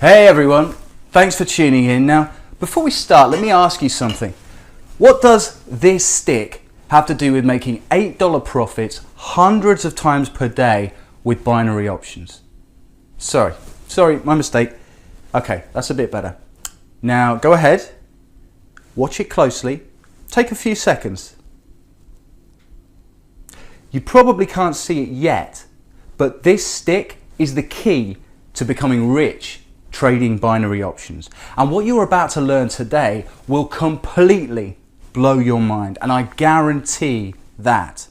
Hey everyone, thanks for tuning in. Now, before we start, let me ask you something. What does this stick have to do with making $8 profits hundreds of times per day with binary options? Sorry, my mistake. Okay, that's a bit better. Now, go ahead, watch it closely, take a few seconds. You probably can't see it yet, but this stick is the key to becoming rich trading binary options. And what you're about to learn today will completely blow your mind, and I guarantee that.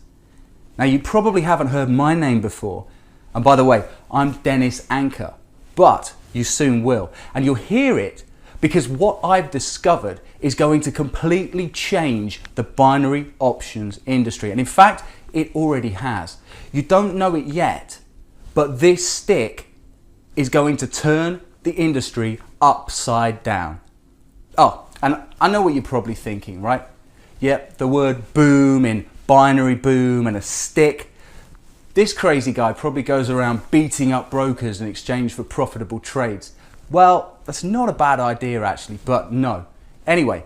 Now, you probably haven't heard my name before, and by the way, I'm Dennis Anker, but you soon will, and you'll hear it because what I've discovered is going to completely change the binary options industry, and in fact it already has. You don't know it yet, but this stick is going to turn the industry upside down. Oh, and I know what you're probably thinking, right? Yep, the word boom in binary boom and a stick. This crazy guy probably goes around beating up brokers in exchange for profitable trades. Well, that's not a bad idea actually, but no. Anyway,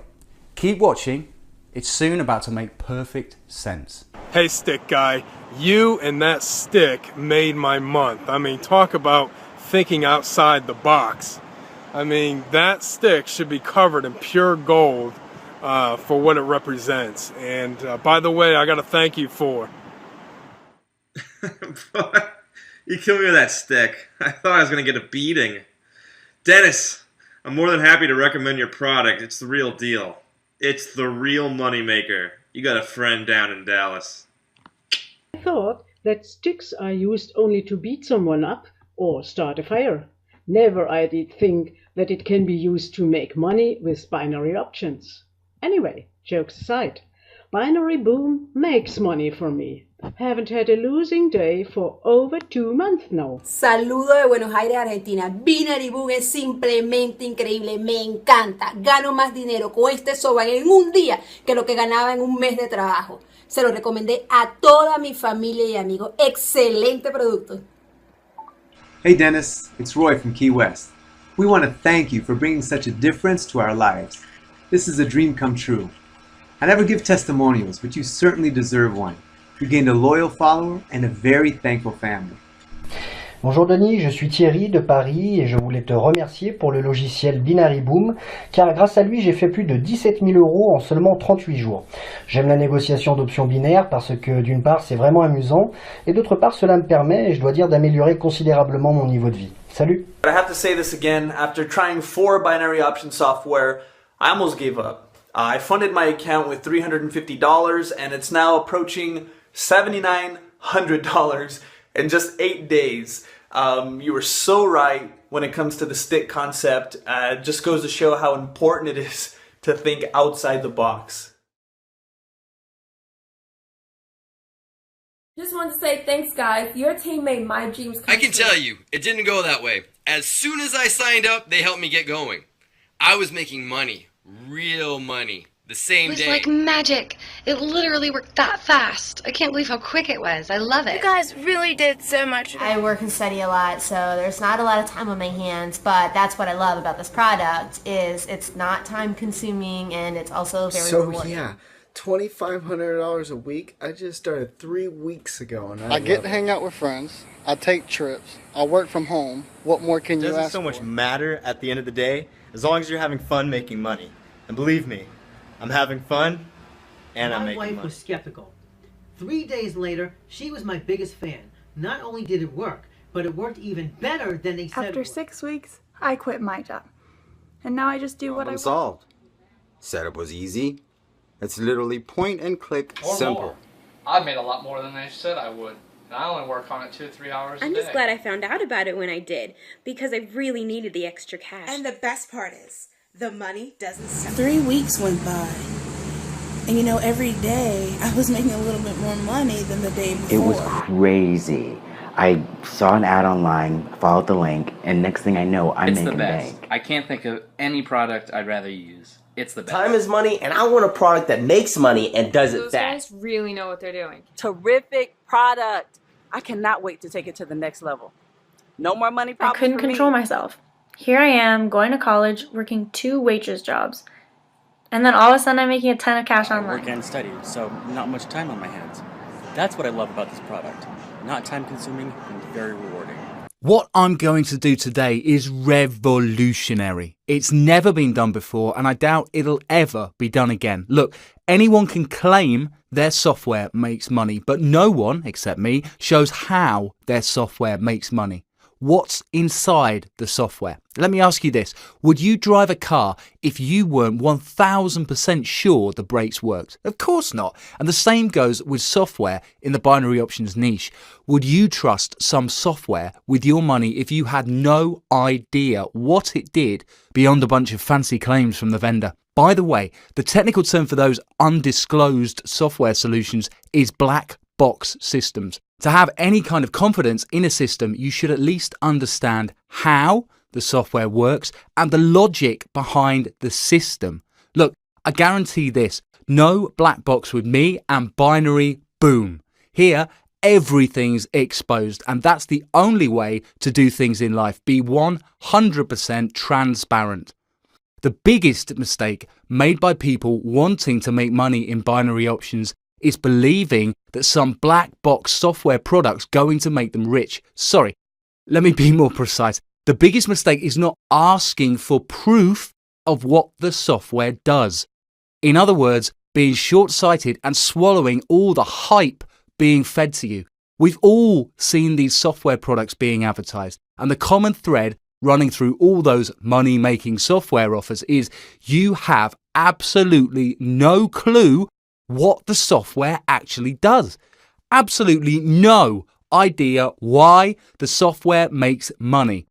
keep watching. It's soon about to make perfect sense. Hey stick guy, you and that stick made my month. I mean, talk about thinking outside the box. I mean, that stick should be covered in pure gold for what it represents. And by the way, I got to thank you for. You killed me with that stick. I thought I was going to get a beating. Dennis, I'm more than happy to recommend your product. It's the real deal. It's the real moneymaker. You got a friend down in Dallas. I thought that sticks are used only to beat someone up or start a fire. Never I did think that it can be used to make money with binary options. Anyway, jokes aside, binary boom makes money for me. Haven't had a losing day for over 2 months now. Saludo de Buenos Aires, Argentina. Binary Boom es simplemente increíble, me encanta. Gano más dinero con este software en un día que lo que ganaba en un mes de trabajo. Se lo recomendé a toda mi familia y amigos. Excelente producto. Hey Dennis, it's Roy from Key West. We want to thank you for bringing such a difference to our lives. This is a dream come true. I never give testimonials, but you certainly deserve one. You gained a loyal follower and a very thankful family. Bonjour Denis, je suis Thierry de Paris et je voulais te remercier pour le logiciel Binary Boom car grâce à lui j'ai fait plus de 17 000 € en seulement 38 jours. J'aime la négociation d'options binaires parce que d'une part c'est vraiment amusant et d'autre part cela me permet, et je dois dire, d'améliorer considérablement mon niveau de vie. Salut! I have to say this again, after trying 4 binary option software, I almost gave up. I funded my account with $350 and it's now approaching $7,900 in just 8 days. You were so right when it comes to the stick concept. It just goes to show how important it is to think outside the box. Just wanted to say thanks, guys. Your team made my dreams come I can tell you, it didn't go that way. As soon as I signed up, they helped me get going. I was making money, real money, the same day. It was like magic. It literally worked that fast. I can't believe how quick it was. I love it. You guys really did so much. I work and study a lot, so there's not a lot of time on my hands, but that's what I love about this product is it's not time consuming and it's also very rewarding. Yeah, $2,500 a week. I just started 3 weeks ago and I get to hang out with friends. I take trips. I work from home. What more can you ask for? It doesn't so much matter at the end of the day as long as you're having fun making money. And believe me, I'm having fun, and I'm making money. My wife was skeptical. 3 days later, she was my biggest fan. Not only did it work, but it worked even better than they said. After 6 weeks, I quit my job. And now I just do what I want. Solved. Setup was easy. It's literally point and click, simple. More. I've made a lot more than I said I would. And I only work on it 2 or 3 hours a day. I'm just glad I found out about it when I did, because I really needed the extra cash. And the best part is, the money doesn't stop. 3 weeks went by. And you know, every day I was making a little bit more money than the day before. It was crazy. I saw an ad online, followed the link, and next thing I know, I'm making bank. I can't think of any product I'd rather use. It's the best. Time is money, and I want a product that makes money and does it fast. fast. Those guys really know what they're doing. Terrific product. I cannot wait to take it to the next level. No more money problems. I couldn't control myself. Here I am, going to college, working 2 waitress jobs. And then all of a sudden I'm making a ton of cash I online. work and study, so not much time on my hands. That's what I love about this product. Not time consuming and very rewarding. What I'm going to do today is revolutionary. It's never been done before, and I doubt it'll ever be done again. Look, anyone can claim their software makes money, but no one, except me, shows how their software makes money. What's inside the software? Let me ask you this. Would you drive a car if you weren't 1000% sure the brakes worked? Of course not. And the same goes with software in the binary options niche. Would you trust some software with your money if you had no idea what it did beyond a bunch of fancy claims from the vendor? By the way, the technical term for those undisclosed software solutions is black box systems. To have any kind of confidence in a system, you should at least understand how the software works and the logic behind the system. Look, I guarantee this, no black box with me and Binary Boom. Here, everything's exposed, and that's the only way to do things in life. Be 100% transparent. The biggest mistake made by people wanting to make money in binary options is believing that some black box software product's going to make them rich. Sorry, let me be more precise. The biggest mistake is not asking for proof of what the software does. In other words, being short-sighted and swallowing all the hype being fed to you. We've all seen these software products being advertised, and the common thread running through all those money-making software offers is you have absolutely no clue what the software actually does. Absolutely no idea why the software makes money.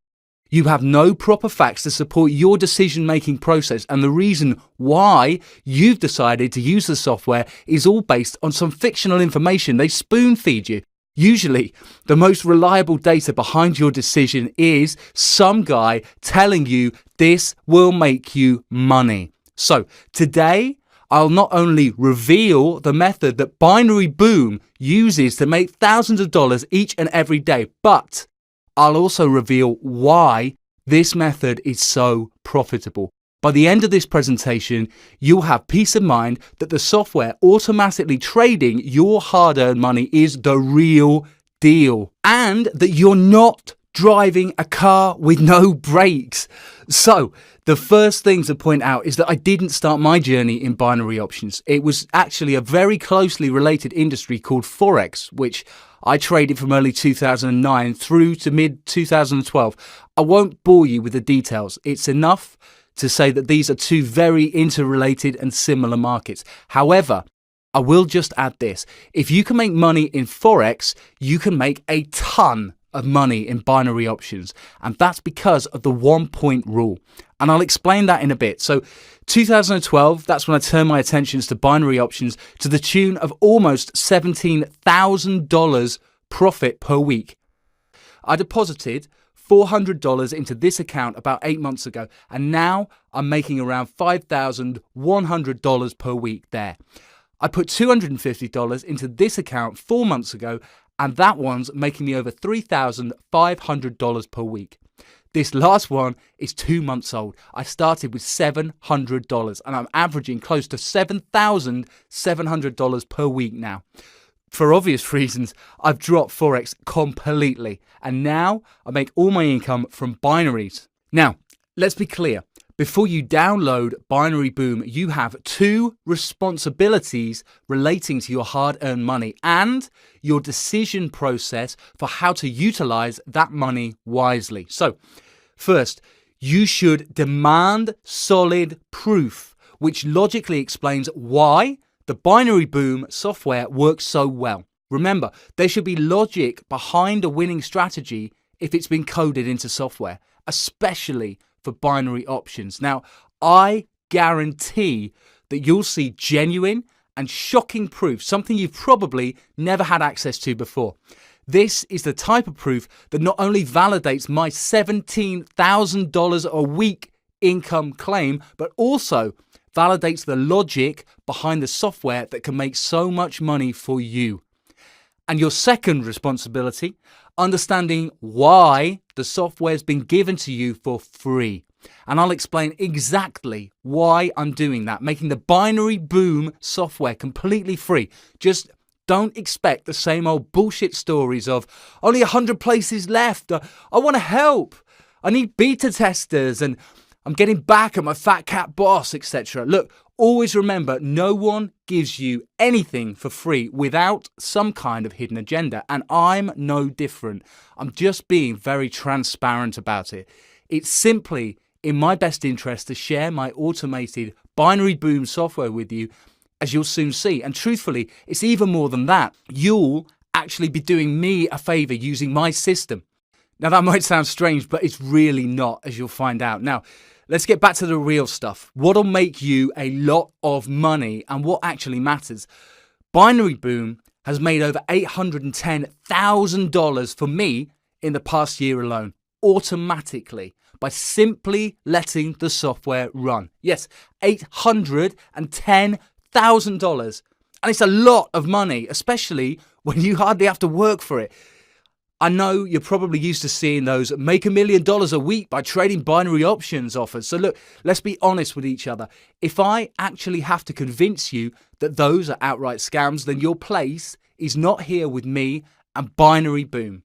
You have no proper facts to support your decision-making process, and the reason why you've decided to use the software is all based on some fictional information they spoon-feed you. Usually, the most reliable data behind your decision is some guy telling you this will make you money. So, today, I'll not only reveal the method that Binary Boom uses to make thousands of dollars each and every day, but I'll also reveal why this method is so profitable. By the end of this presentation, you'll have peace of mind that the software automatically trading your hard-earned money is the real deal, and that you're not driving a car with no brakes. So, the first thing to point out is that I didn't start my journey in binary options. It was actually a very closely related industry called Forex, which I traded from early 2009 through to mid-2012. I won't bore you with the details. It's enough to say that these are two very interrelated and similar markets. However, I will just add this. If you can make money in Forex, you can make a ton of money in binary options, and that's because of the 1-point rule, and I'll explain that in a bit. So 2012, that's when I turned my attentions to binary options to the tune of almost $17,000 profit per week. I deposited $400 into this account about 8 months ago, and now I'm making around $5,100 per week there. I put $250 into this account 4 months ago, and that one's making me over $3,500 per week. This last one is 2 months old. I started with $700 and I'm averaging close to $7,700 per week now. For obvious reasons, I've dropped Forex completely, and now I make all my income from binaries. Now, let's be clear. Before you download Binary Boom, you have 2 responsibilities relating to your hard-earned money and your decision process for how to utilize that money wisely. So, first, you should demand solid proof, which logically explains why the Binary Boom software works so well. Remember, there should be logic behind a winning strategy if it's been coded into software, especially for binary options. Now, I guarantee that you'll see genuine and shocking proof, something you've probably never had access to before. This is the type of proof that not only validates my $17,000 a week income claim, but also validates the logic behind the software that can make so much money for you. And your second responsibility, understanding why the software's been given to you for free. And I'll explain exactly why I'm doing that, making the Binary Boom software completely free. Just don't expect the same old bullshit stories of only 100 places left. I want to help. I need beta testers and I'm getting back at my fat cat boss, etc. Look, always remember, no one gives you anything for free without some kind of hidden agenda. And I'm no different. I'm just being very transparent about it. It's simply in my best interest to share my automated Binary Boom software with you, as you'll soon see. And truthfully, it's even more than that. You'll actually be doing me a favor using my system. Now, that might sound strange, but it's really not, as you'll find out. Now, let's get back to the real stuff. What'll make you a lot of money and what actually matters. Binary Boom has made over $810,000 for me in the past year alone, automatically, by simply letting the software run. Yes, $810,000. And it's a lot of money, especially when you hardly have to work for it. I know you're probably used to seeing those make $1 million a week by trading binary options offers. So look, let's be honest with each other. If I actually have to convince you that those are outright scams, then your place is not here with me and Binary Boom.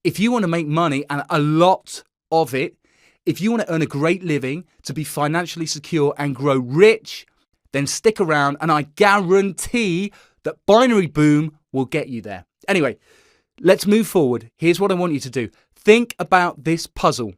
If you want to make money, and a lot of it, if you want to earn a great living, to be financially secure and grow rich, then stick around and I guarantee that Binary Boom will get you there. Anyway, let's move forward. Here's what I want you to do. Think about this puzzle.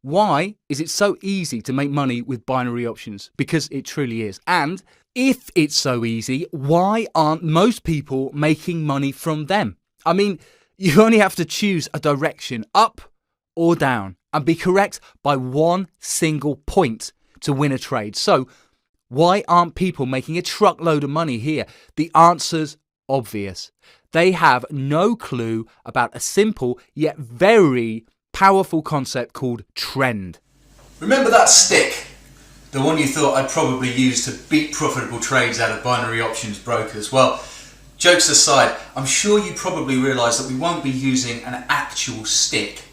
Why is it so easy to make money with binary options? Because it truly is. And if it's so easy, why aren't most people making money from them? I mean, you only have to choose a direction, up or down, and be correct by one single point to win a trade. So why aren't people making a truckload of money here? The answer's obvious. They have no clue about a simple yet very powerful concept called trend. Remember that stick? The one you thought I'd probably use to beat profitable trades out of binary options brokers? Well, jokes aside, I'm sure you probably realise that we won't be using an actual stick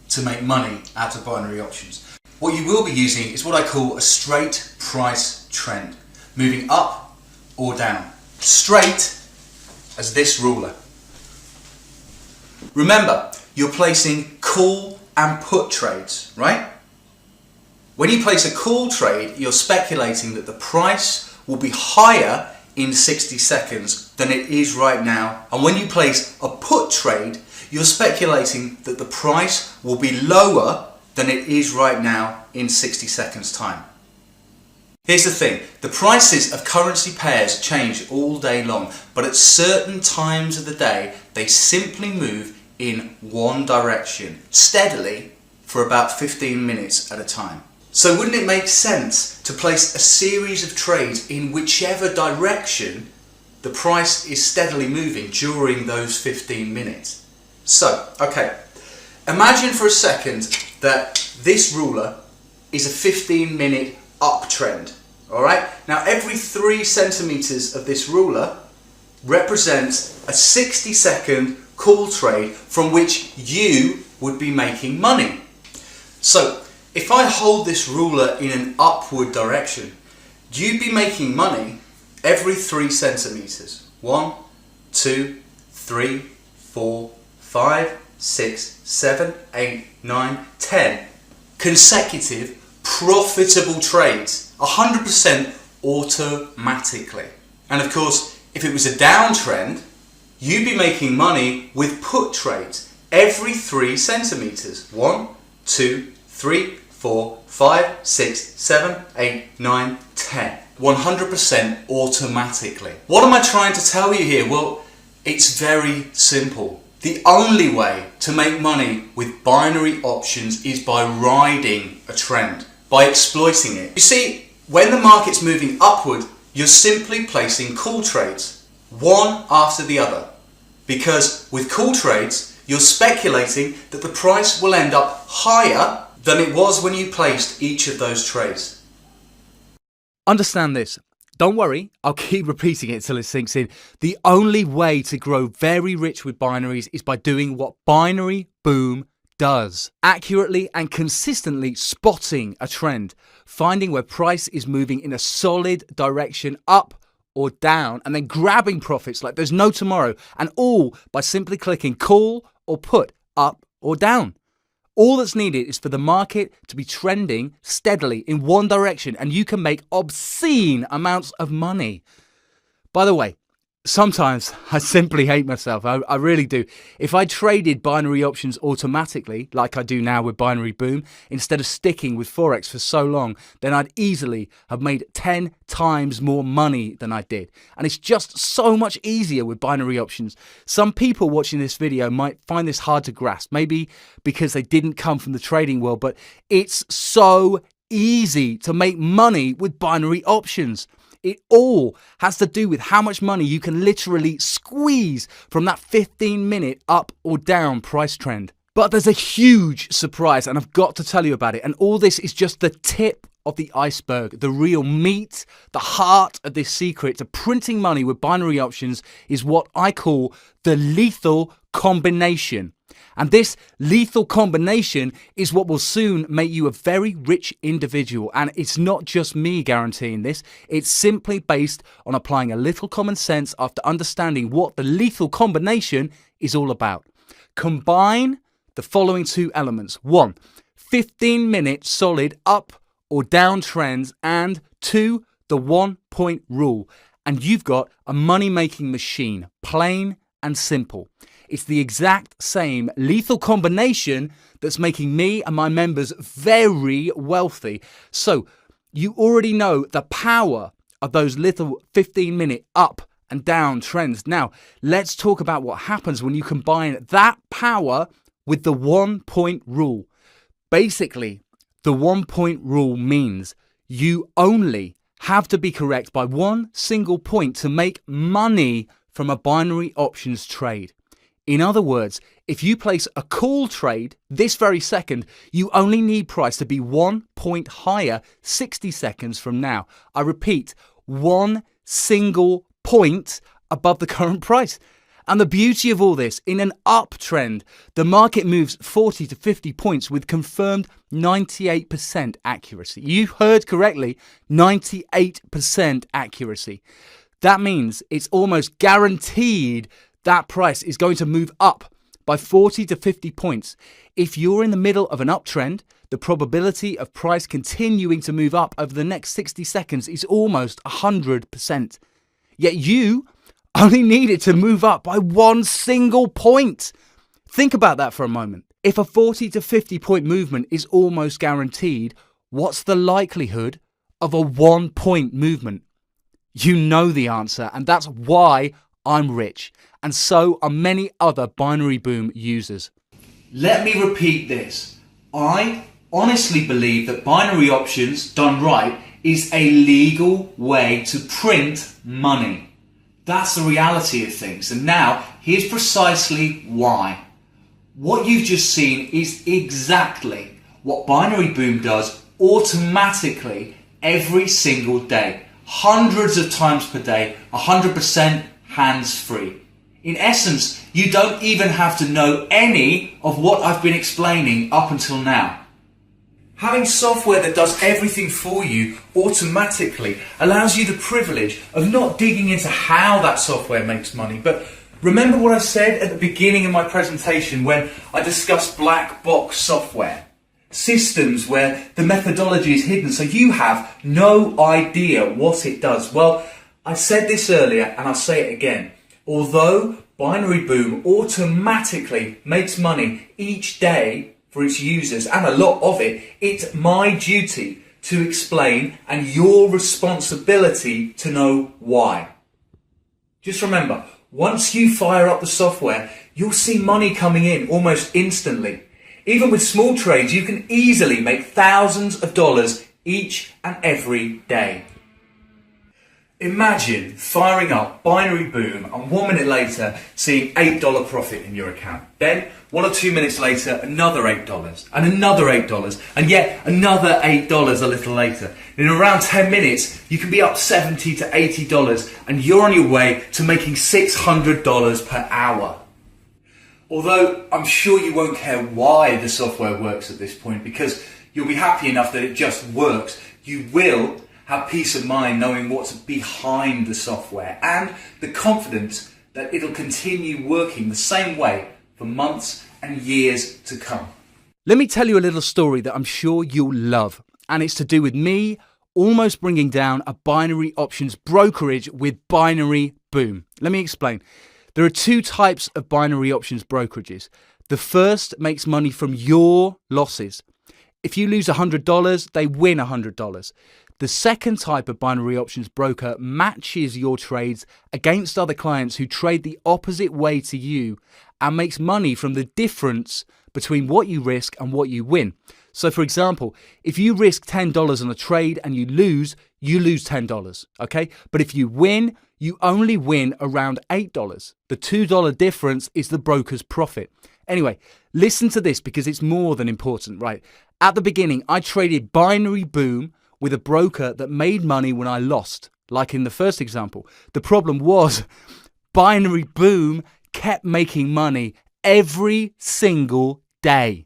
to make money out of binary options. What you will be using is what I call a straight price trend, moving up or down. Straight as this ruler. Remember, you're placing call and put trades, right? When you place a call trade, you're speculating that the price will be higher in 60 seconds than it is right now. And when you place a put trade, you're speculating that the price will be lower than it is right now in 60 seconds time. Here's the thing, the prices of currency pairs change all day long, but at certain times of the day, they simply move in one direction, steadily, for about 15 minutes at a time. So wouldn't it make sense to place a series of trades in whichever direction the price is steadily moving during those 15 minutes? So, okay, imagine for a second that this ruler is a 15-minute uptrend, all right? Now, every 3 centimeters of this ruler represents a 60-second call trade from which you would be making money. So, if I hold this ruler in an upward direction, you'd be making money every 3 centimeters. 1, 2, 3, 4, 5, 6, 7, 8, 9, 10 consecutive profitable trades, 100% automatically. And of course, if it was a downtrend, you'd be making money with put trades every 3 centimeters. 1, 2, 3, 4, 5, 6, 7, 8, 9, 10. 100% automatically. What am I trying to tell you here? Well, it's very simple. The only way to make money with binary options is by riding a trend, by exploiting it. You see, when the market's moving upward, you're simply placing call trades, one after the other. Because with call trades, you're speculating that the price will end up higher than it was when you placed each of those trades. Understand this. Don't worry, I'll keep repeating it until it sinks in. The only way to grow very rich with binaries is by doing what Binary Boom does. Accurately and consistently spotting a trend, finding where price is moving in a solid direction up or down, and then grabbing profits like there's no tomorrow, and all by simply clicking call or put up or down. All that's needed is for the market to be trending steadily in one direction, and you can make obscene amounts of money. By the way, sometimes I simply hate myself. I really do. If I traded binary options automatically, like I do now with Binary Boom, instead of sticking with Forex for so long, then I'd easily have made 10 times more money than I did. And it's just so much easier with binary options. Some people watching this video might find this hard to grasp, maybe because they didn't come from the trading world, but it's so easy to make money with binary options. It all has to do with how much money you can literally squeeze from that 15-minute up or down price trend. But there's a huge surprise, and I've got to tell you about it. And all this is just the tip of the iceberg. The real meat, the heart of this secret to printing money with binary options is what I call the lethal combination. And this lethal combination is what will soon make you a very rich individual. And it's not just me guaranteeing this. It's simply based on applying a little common sense after understanding what the lethal combination is all about. Combine the following two elements. 1, 15-minute solid up or down trends, and 2, the 1-point rule. And you've got a money-making machine, plain and simple. It's the exact same lethal combination that's making me and my members very wealthy. So you already know the power of those little 15-minute up and down trends. Now, let's talk about what happens when you combine that power with the 1-point rule. Basically, the 1-point rule means you only have to be correct by one single point to make money from a binary options trade. In other words, if you place a call trade this very second, you only need price to be 1 point higher 60 seconds from now. I repeat, one single point above the current price. And the beauty of all this, in an uptrend, the market moves 40 to 50 points with confirmed 98% accuracy. You heard correctly, 98% accuracy. That means it's almost guaranteed that price is going to move up by 40 to 50 points. If you're in the middle of an uptrend, the probability of price continuing to move up over the next 60 seconds is almost 100%. Yet you only needed to move up by one single point. Think about that for a moment. If a 40 to 50 point movement is almost guaranteed, what's the likelihood of a 1 point movement? You know the answer, and that's why I'm rich, and so are many other Binary Boom users. Let me repeat this. I honestly believe that binary options, done right, is a legal way to print money. That's the reality of things, and now here's precisely why. What you've just seen is exactly what Binary Boom does automatically every single day, hundreds of times per day, 100% hands-free. In essence, you don't even have to know any of what I've been explaining up until now. Having software that does everything for you automatically allows you the privilege of not digging into how that software makes money. But remember what I said at the beginning of my presentation when I discussed black box software? Systems where the methodology is hidden, so you have no idea what it does. Well, I said this earlier and I'll say it again. Although Binary Boom automatically makes money each day for its users, and a lot of it, it's my duty to explain and your responsibility to know why. Just remember, once you fire up the software, you'll see money coming in almost instantly. Even with small trades, you can easily make thousands of dollars each and every day. Imagine firing up Binary Boom and 1 minute later seeing $8 profit in your account. Then 1 or 2 minutes later another $8 and another $8 and yet another $8 a little later. In around 10 minutes you can be up $70 to $80 and you're on your way to making $600 per hour. Although I'm sure you won't care why the software works at this point because you'll be happy enough that it just works. You will have peace of mind knowing what's behind the software and the confidence that it'll continue working the same way for months and years to come. Let me tell you a little story that I'm sure you'll love, and it's to do with me almost bringing down a binary options brokerage with Binary Boom. Let me explain. There are two types of binary options brokerages. The first makes money from your losses. If you lose $100, they win $100. The second type of binary options broker matches your trades against other clients who trade the opposite way to you and makes money from the difference between what you risk and what you win. So for example, if you risk $10 on a trade and you lose $10, okay? But if you win, you only win around $8. The $2 difference is the broker's profit. Anyway, listen to this because it's more than important, right? At the beginning, I traded Binary Boom with a broker that made money when I lost, like in the first example. The problem was Binary Boom kept making money every single day.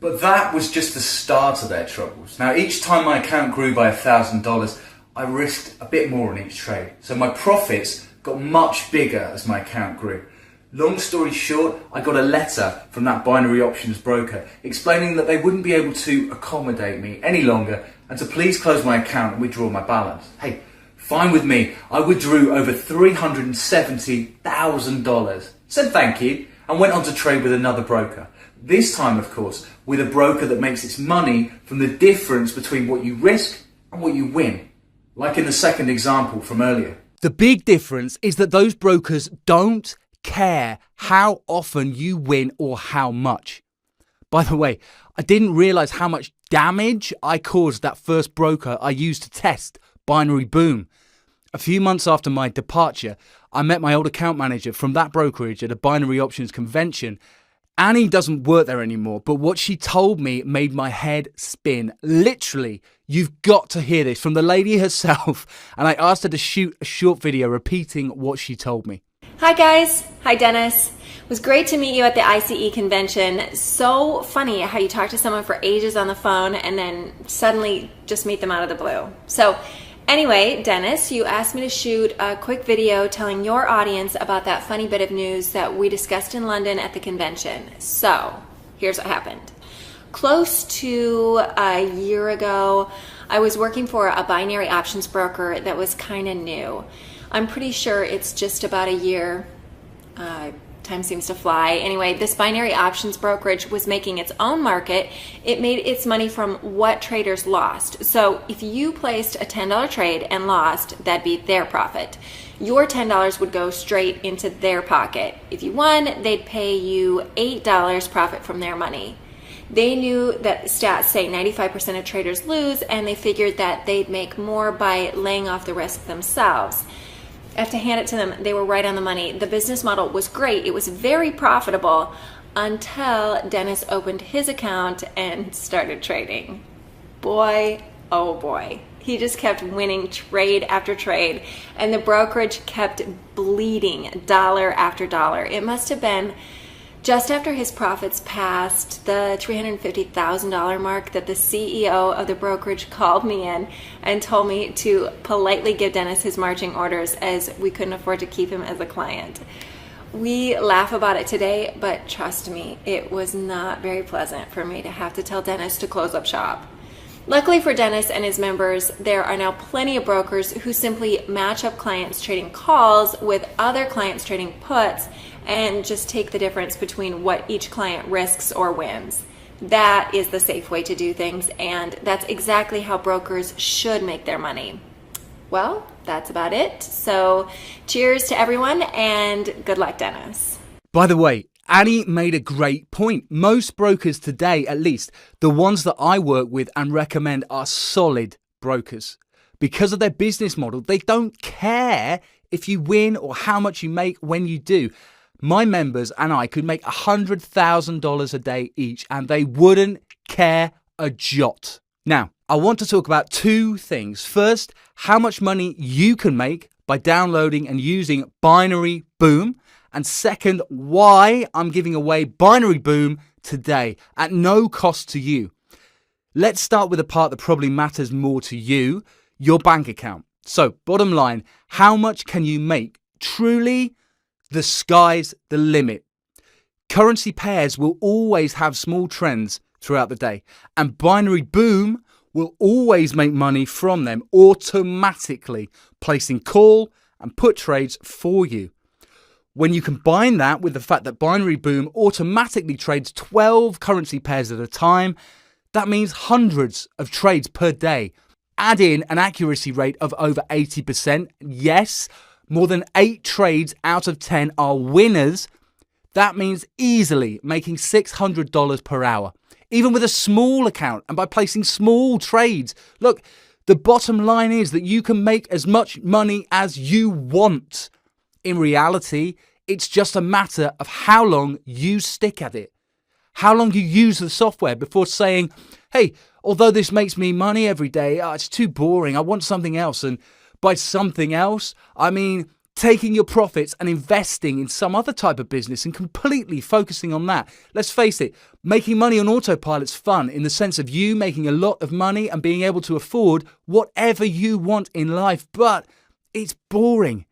But that was just the start of their troubles. Now, each time my account grew by $1,000, I risked a bit more on each trade. So my profits got much bigger as my account grew. Long story short, I got a letter from that binary options broker explaining that they wouldn't be able to accommodate me any longer and to please close my account and withdraw my balance. Hey, fine with me. I withdrew over $370,000, said thank you, and went on to trade with another broker. This time, of course, with a broker that makes its money from the difference between what you risk and what you win, like in the second example from earlier. The big difference is that those brokers don't care how often you win or how much. By the way, I didn't realize how much damage I caused that first broker I used to test Binary Boom. A few months after my departure, I met my old account manager from that brokerage at a binary options convention. Annie doesn't work there anymore, but what she told me made my head spin. Literally, you've got to hear this from the lady herself, and I asked her to shoot a short video repeating what she told me. Hi guys, hi Dennis. It was great to meet you at the ICE convention. So funny how you talk to someone for ages on the phone and then suddenly just meet them out of the blue. So anyway, Dennis, you asked me to shoot a quick video telling your audience about that funny bit of news that we discussed in London at the convention. So here's what happened. Close to a year ago, I was working for a binary options broker that was kind of new. I'm pretty sure it's just about a year. Time seems to fly. Anyway, this binary options brokerage was making its own market. It made its money from what traders lost. So if you placed a $10 trade and lost, that'd be their profit. Your $10 would go straight into their pocket. If you won, they'd pay you $8 profit from their money. They knew that stats say 95% of traders lose, and they figured that they'd make more by laying off the risk themselves. I have to hand it to them. They were right on the money. The business model was great. It was very profitable until Dennis opened his account and started trading. Boy, oh boy. He just kept winning trade after trade, and the brokerage kept bleeding dollar after dollar. It must have been just after his profits passed the $350,000 mark that the CEO of the brokerage called me in and told me to politely give Dennis his marching orders as we couldn't afford to keep him as a client. We laugh about it today, but trust me, it was not very pleasant for me to have to tell Dennis to close up shop. Luckily for Dennis and his members, there are now plenty of brokers who simply match up clients trading calls with other clients trading puts and just take the difference between what each client risks or wins. That is the safe way to do things, and that's exactly how brokers should make their money. Well, that's about it. So cheers to everyone, and good luck, Dennis. By the way, Annie made a great point. Most brokers today, at least, the ones that I work with and recommend, are solid brokers. Because of their business model, they don't care if you win or how much you make when you do. My members and I could make $100,000 a day each, and they wouldn't care a jot. Now, I want to talk about two things. First, how much money you can make by downloading and using Binary Boom. And second, why I'm giving away Binary Boom today at no cost to you. Let's start with the part that probably matters more to you, your bank account. So, bottom line, how much can you make? Truly, the sky's the limit. Currency pairs will always have small trends throughout the day, and Binary Boom will always make money from them automatically, placing call and put trades for you. When you combine that with the fact that Binary Boom automatically trades 12 currency pairs at a time, that means hundreds of trades per day. Add in an accuracy rate of over 80%. Yes, more than 8 trades out of 10 are winners. That means easily making $600 per hour, even with a small account and by placing small trades. Look, the bottom line is that you can make as much money as you want. In reality, it's just a matter of how long you stick at it. How long you use the software before saying, hey, although this makes me money every day, it's too boring, I want something else. And by something else, I mean taking your profits and investing in some other type of business and completely focusing on that. Let's face it, making money on autopilot's fun in the sense of you making a lot of money and being able to afford whatever you want in life, but it's boring.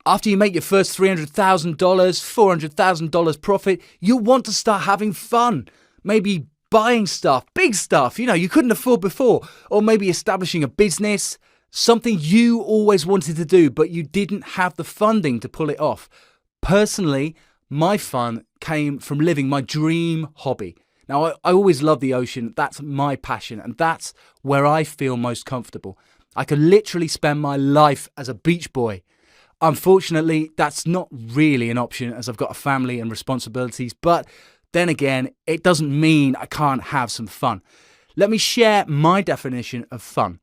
After you make your first $300,000, $400,000 profit, you'll want to start having fun. Maybe buying stuff, big stuff, you couldn't afford before. Or maybe establishing a business, something you always wanted to do, but you didn't have the funding to pull it off. Personally, my fun came from living my dream hobby. Now, I always love the ocean. That's my passion, and that's where I feel most comfortable. I could literally spend my life as a beach boy. Unfortunately, that's not really an option as I've got a family and responsibilities, but then again, it doesn't mean I can't have some fun. Let me share my definition of fun.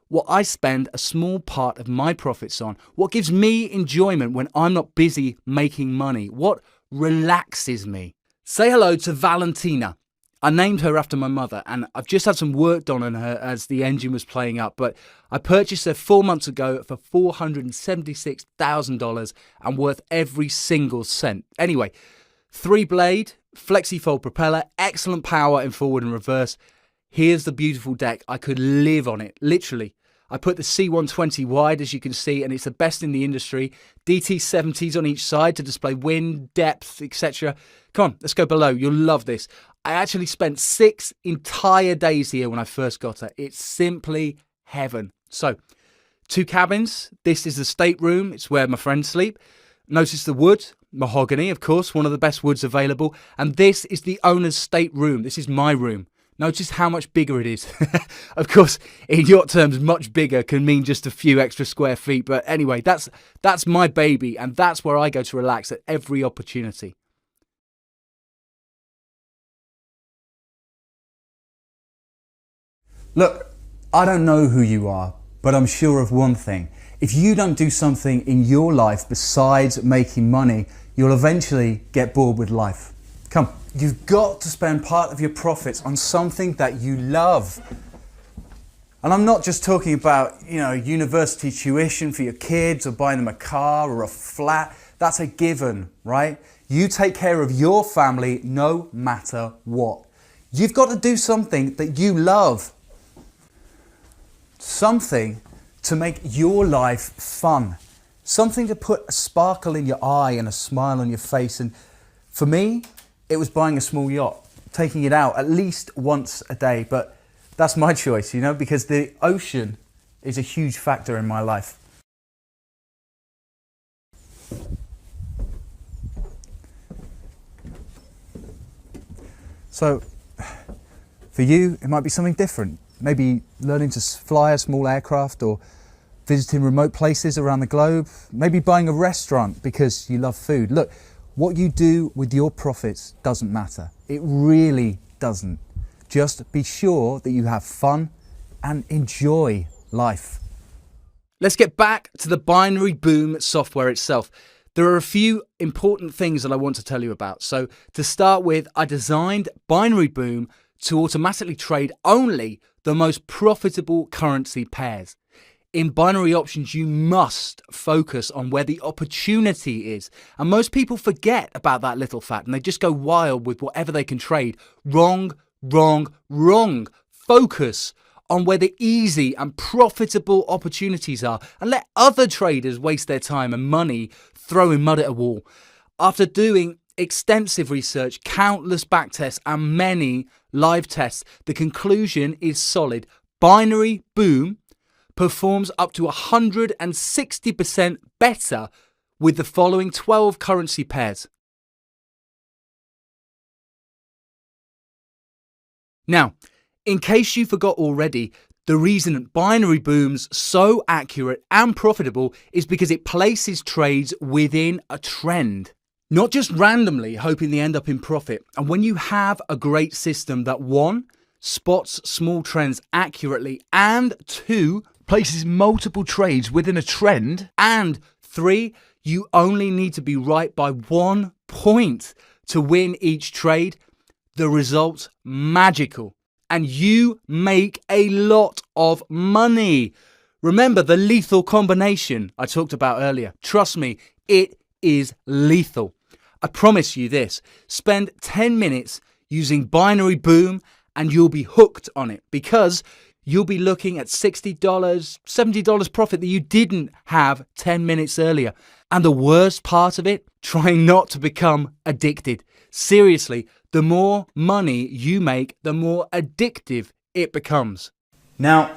What I spend a small part of my profits on, what gives me enjoyment when I'm not busy making money, what relaxes me. Say hello to Valentina. I named her after my mother, and I've just had some work done on her as the engine was playing up, but I purchased her 4 months ago for $476,000 and worth every single cent. Anyway, 3-blade, flexi-fold propeller, excellent power in forward and reverse. Here's the beautiful deck. I could live on it, literally. I put the C120 wide, as you can see, and it's the best in the industry. DT70s on each side to display wind, depth, etc. Come on, let's go below. You'll love this. I actually spent 6 entire days here when I first got her. It's simply heaven. So, 2 cabins. This is the stateroom. It's where my friends sleep. Notice the wood, mahogany, of course, one of the best woods available. And this is the owner's stateroom. This is my room. Notice how much bigger it is. Of course, in yacht terms, much bigger can mean just a few extra square feet. But anyway, that's my baby, and that's where I go to relax at every opportunity. Look, I don't know who you are, but I'm sure of one thing. If you don't do something in your life besides making money, you'll eventually get bored with life. Come, you've got to spend part of your profits on something that you love. And I'm not just talking about, university tuition for your kids or buying them a car or a flat. That's a given, right? You take care of your family no matter what. You've got to do something that you love. Something to make your life fun. Something to put a sparkle in your eye and a smile on your face. And for me, it was buying a small yacht, taking it out at least once a day. But that's my choice, because the ocean is a huge factor in my life. So, for you, it might be something different. Maybe learning to fly a small aircraft or visiting remote places around the globe. Maybe buying a restaurant because you love food. Look, what you do with your profits doesn't matter. It really doesn't. Just be sure that you have fun and enjoy life. let's get back to the Binary Boom software itself. There are a few important things that I want to tell you about. So to start with, I designed Binary Boom to automatically trade only the most profitable currency pairs. In binary options, you must focus on where the opportunity is. And most people forget about that little fact and they just go wild with whatever they can trade. Wrong, wrong, wrong. Focus on where the easy and profitable opportunities are and let other traders waste their time and money throwing mud at a wall. After doing extensive research, countless backtests and many live tests, the conclusion is solid. Binary Boom performs up to 160% better with the following 12 currency pairs. Now, in case you forgot already, the reason Binary Boom's so accurate and profitable is because it places trades within a trend. Not just randomly hoping they end up in profit. And when you have a great system that 1, spots small trends accurately, and 2, places multiple trades within a trend, and 3, you only need to be right by 1 point to win each trade, the result's magical. And you make a lot of money. Remember the lethal combination I talked about earlier. Trust me, it is lethal. I promise you this. Spend 10 minutes using Binary Boom and you'll be hooked on it because you'll be looking at $60, $70 profit that you didn't have 10 minutes earlier. And the worst part of it, trying not to become addicted. Seriously, the more money you make, the more addictive it becomes. Now,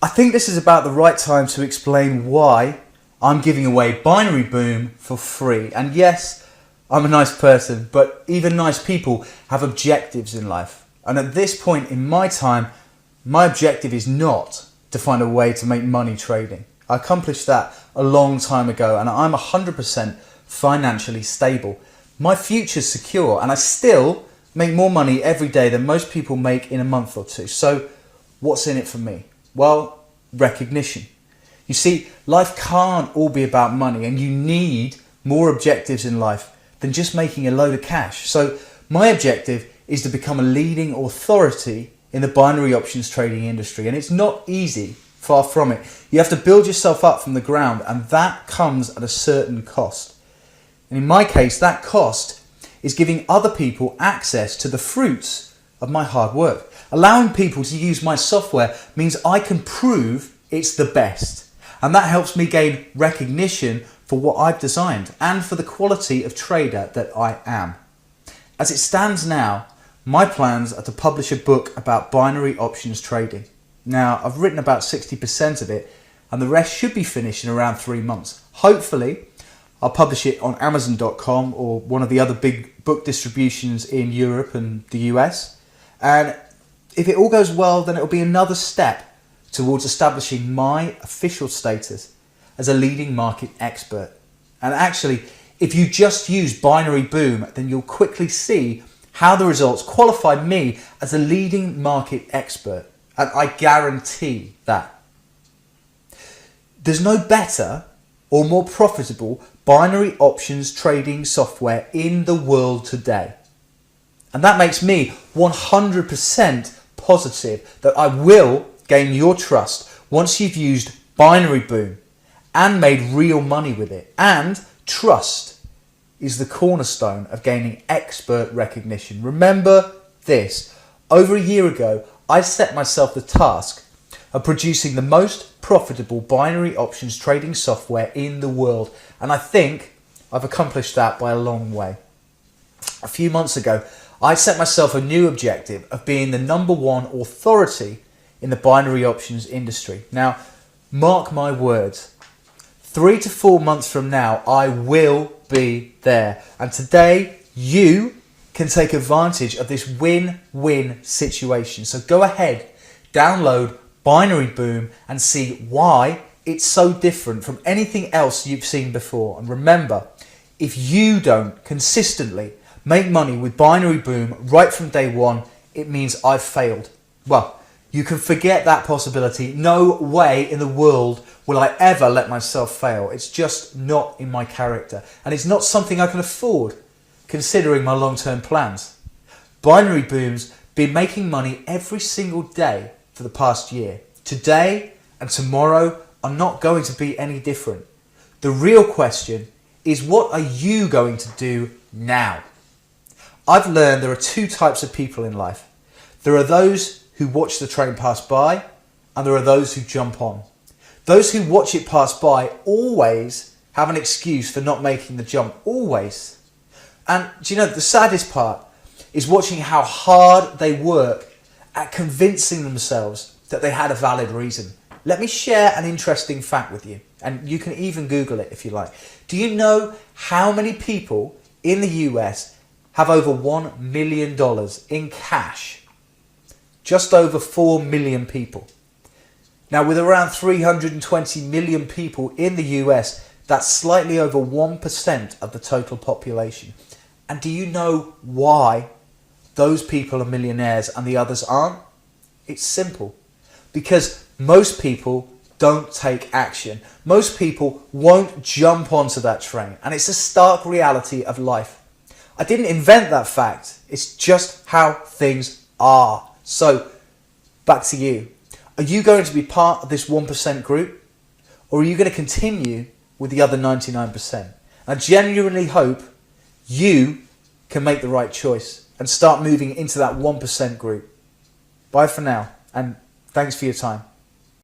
I think this is about the right time to explain why I'm giving away Binary Boom for free. And yes, I'm a nice person, but even nice people have objectives in life. And at this point in my time, my objective is not to find a way to make money trading. I accomplished that a long time ago and I'm 100% financially stable. My future's secure and I still make more money every day than most people make in a month or two. So what's in it for me? Well, recognition. You see, life can't all be about money and you need more objectives in life than just making a load of cash. So my objective is to become a leading authority in the binary options trading industry. And it's not easy, far from it. You have to build yourself up from the ground and that comes at a certain cost. And in my case, that cost is giving other people access to the fruits of my hard work. Allowing people to use my software means I can prove it's the best. And that helps me gain recognition for what I've designed and for the quality of trader that I am. As it stands now, my plans are to publish a book about binary options trading. Now, I've written about 60% of it and the rest should be finished in around 3 months. Hopefully, I'll publish it on Amazon.com or one of the other big book distributions in Europe and the US. And if it all goes well, then it'll be another step towards establishing my official status as a leading market expert. And actually, if you just use Binary Boom, then you'll quickly see how the results qualify me as a leading market expert. And I guarantee that. There's no better or more profitable binary options trading software in the world today. And that makes me 100% positive that I will gain your trust once you've used Binary Boom and made real money with it. And trust is the cornerstone of gaining expert recognition. Remember this, over a year ago, I set myself the task of producing the most profitable binary options trading software in the world. And I think I've accomplished that by a long way. A few months ago, I set myself a new objective of being the #1 authority in the binary options industry. Now, mark my words, 3 to 4 months from now, I will be there. And today, you can take advantage of this win-win situation. So go ahead, download Binary Boom and see why it's so different from anything else you've seen before. And remember, if you don't consistently make money with Binary Boom right from day one, it means I've failed. Well, You can forget that possibility. No way in the world will I ever let myself fail. It's just not in my character. And it's not something I can afford, considering my long-term plans. Binary Boom's been making money every single day for the past year. Today and tomorrow are not going to be any different. The real question is, what are you going to do now? I've learned there are two types of people in life. There are those who watch the train pass by, and there are those who jump on. Those who watch it pass by always have an excuse for not making the jump, always. And do you know, the saddest part is watching how hard they work at convincing themselves that they had a valid reason. Let me share an interesting fact with you, and you can even Google it if you like. Do you know how many people in the US have over $1 million in cash? Just over 4 million people. Now, with around 320 million people in the US, that's slightly over 1% of the total population. And do you know why those people are millionaires and the others aren't? It's simple. Because most people don't take action. Most people won't jump onto that train. And it's a stark reality of life. I didn't invent that fact. It's just how things are. So, back to you. Are you going to be part of this 1% group? Or are you going to continue with the other 99%? I genuinely hope you can make the right choice and start moving into that 1% group. Bye for now, and thanks for your time.